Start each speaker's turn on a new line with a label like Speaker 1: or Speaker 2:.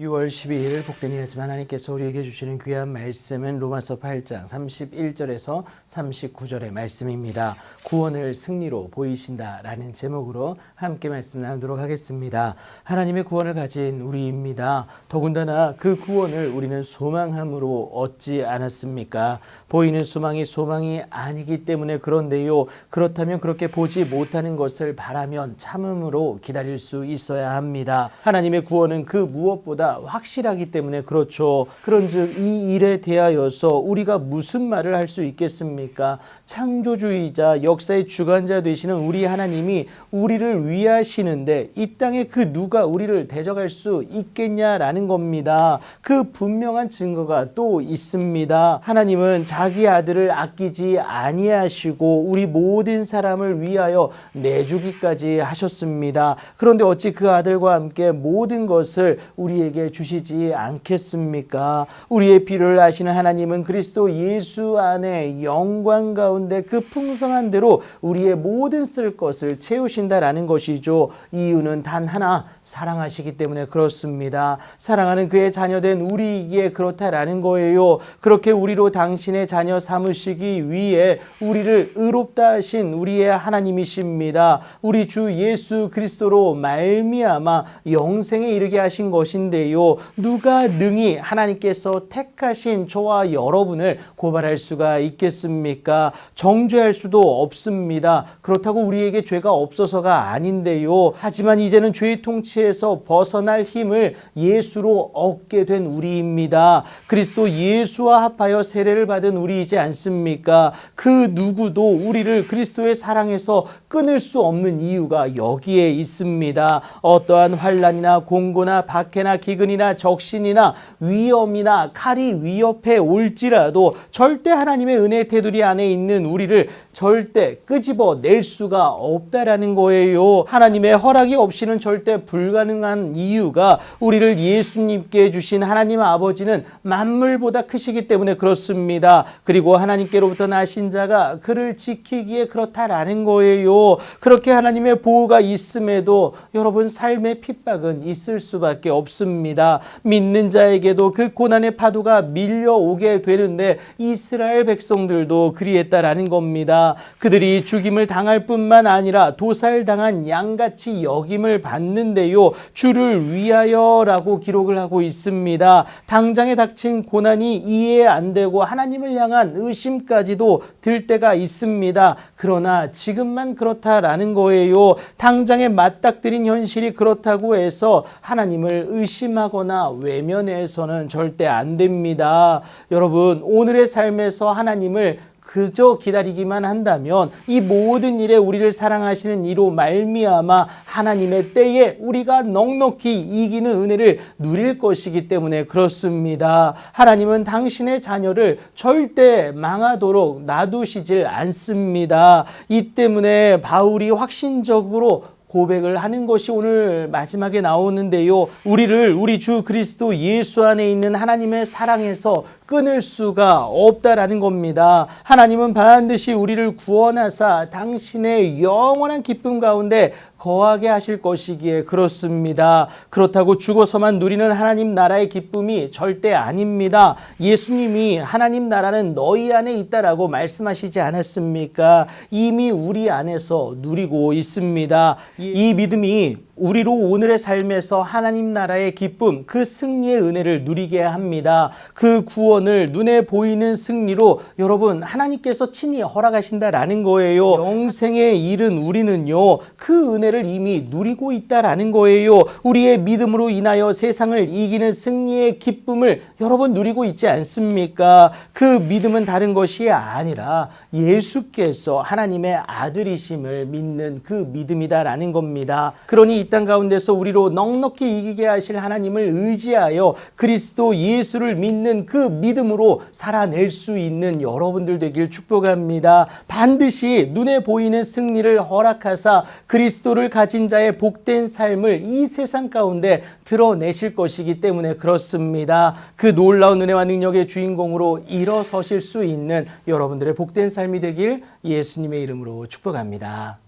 Speaker 1: 6월 12일 복된 일하지만 하나님께서 우리에게 주시는 귀한 말씀은 로마서 8장 31절에서 39절의 말씀입니다. 구원을 승리로 보이신다라는 제목으로 함께 말씀 나누도록 하겠습니다. 하나님의 구원을 가진 우리입니다. 더군다나 그 구원을 우리는 소망함으로 얻지 않았습니까? 보이는 소망이 아니기 때문에 그런데요. 그렇다면 그렇게 보지 못하는 것을 바라면 참음으로 기다릴 수 있어야 합니다. 하나님의 구원은 그 무엇보다 확실하기 때문에 그렇죠. 그런즉 이 일에 대하여서 우리가 무슨 말을 할 수 있겠습니까? 창조주의자 역사의 주관자 되시는 우리 하나님이 우리를 위하시는데 이 땅에 그 누가 우리를 대적할 수 있겠냐라는 겁니다. 그 분명한 증거가 또 있습니다. 하나님은 자기 아들을 아끼지 아니하시고 우리 모든 사람을 위하여 내주기까지 하셨습니다. 그런데 어찌 그 아들과 함께 모든 것을 우리에게 주시지 않겠습니까? 우리의 필요를 아시는 하나님은 그리스도 예수 안에 영광 가운데 그 풍성한 대로 우리의 모든 쓸 것을 채우신다라는 것이죠. 이유는 단 하나, 사랑하시기 때문에 그렇습니다. 사랑하는 그의 자녀된 우리에게 그렇다라는 거예요. 그렇게 우리로 당신의 자녀 삼으시기 위해 우리를 의롭다 하신 우리의 하나님이십니다. 우리 주 예수 그리스도로 말미암아 영생에 이르게 하신 것인데요. 누가 능히 하나님께서 택하신 저와 여러분을 고발할 수가 있겠습니까? 정죄할 수도 없습니다. 그렇다고 우리에게 죄가 없어서가 아닌데요. 하지만 이제는 죄의 통치에서 벗어날 힘을 예수로 얻게 된 우리입니다. 그리스도 예수와 합하여 세례를 받은 우리이지 않습니까? 그 누구도 우리를 그리스도의 사랑에서 끊을 수 없는 이유가 여기에 있습니다. 어떠한 환난이나 공고나 박해나 기근이나 적신이나 위험이나 칼이 위협해 올지라도 절대 하나님의 은혜 테두리 안에 있는 우리를 절대 끄집어 낼 수가 없다라는 거예요. 하나님의 허락이 없이는 절대 불가능한 이유가 우리를 예수님께 주신 하나님 아버지는 만물보다 크시기 때문에 그렇습니다. 그리고 하나님께로부터 나신 자가 그를 지키기에 그렇다라는 거예요. 그렇게 하나님의 보호가 있음에도 여러분 삶의 핍박은 있을 수밖에 없습니다. 믿는 자에게도 그 고난의 파도가 밀려오게 되는데 이스라엘 백성들도 그리했다라는 겁니다. 그들이 죽임을 당할 뿐만 아니라 도살당한 양같이 여김을 받는데요. 주를 위하여라고 기록을 하고 있습니다. 당장에 닥친 고난이 이해 안 되고 하나님을 향한 의심까지도 들 때가 있습니다. 그러나 지금만 그렇다라는 거예요. 당장에 맞닥뜨린 현실이 그렇다고 해서 하나님을 의심하거나 외면해서는 절대 안 됩니다. 여러분, 오늘의 삶에서 하나님을 그저 기다리기만 한다면 이 모든 일에 우리를 사랑하시는 이로 말미암아 하나님의 때에 우리가 넉넉히 이기는 은혜를 누릴 것이기 때문에 그렇습니다. 하나님은 당신의 자녀를 절대 망하도록 놔두시질 않습니다. 이 때문에 바울이 확신적으로 고백을 하는 것이 오늘 마지막에 나오는데요. 우리를 우리 주 그리스도 예수 안에 있는 하나님의 사랑에서 끊을 수가 없다라는 겁니다. 하나님은 반드시 우리를 구원하사 당신의 영원한 기쁨 가운데 거하게 하실 것이기에 그렇습니다. 그렇다고 죽어서만 누리는 하나님 나라의 기쁨이 절대 아닙니다. 예수님이 하나님 나라는 너희 안에 있다라고 말씀하시지 않았습니까? 이미 우리 안에서 누리고 있습니다. 이 믿음이 우리로 오늘의 삶에서 하나님 나라의 기쁨, 그 승리의 은혜를 누리게 합니다. 그 구원을 눈에 보이는 승리로 여러분 하나님께서 친히 허락하신다라는 거예요. 영생에 이른 우리는요, 그 은혜를 이미 누리고 있다라는 거예요. 우리의 믿음으로 인하여 세상을 이기는 승리의 기쁨을 여러분 누리고 있지 않습니까? 그 믿음은 다른 것이 아니라 예수께서 하나님의 아들이심을 믿는 그 믿음이다라는 겁니다. 그러니 이 땅 가운데서 우리로 넉넉히 이기게 하실 하나님을 의지하여 그리스도 예수를 믿는 그 믿음으로 살아낼 수 있는 여러분들 되길 축복합니다. 반드시 눈에 보이는 승리를 허락하사 그리스도를 가진 자의 복된 삶을 이 세상 가운데 드러내실 것이기 때문에 그렇습니다. 그 놀라운 은혜와 능력의 주인공으로 일어서실 수 있는 여러분들의 복된 삶이 되길 예수님의 이름으로 축복합니다.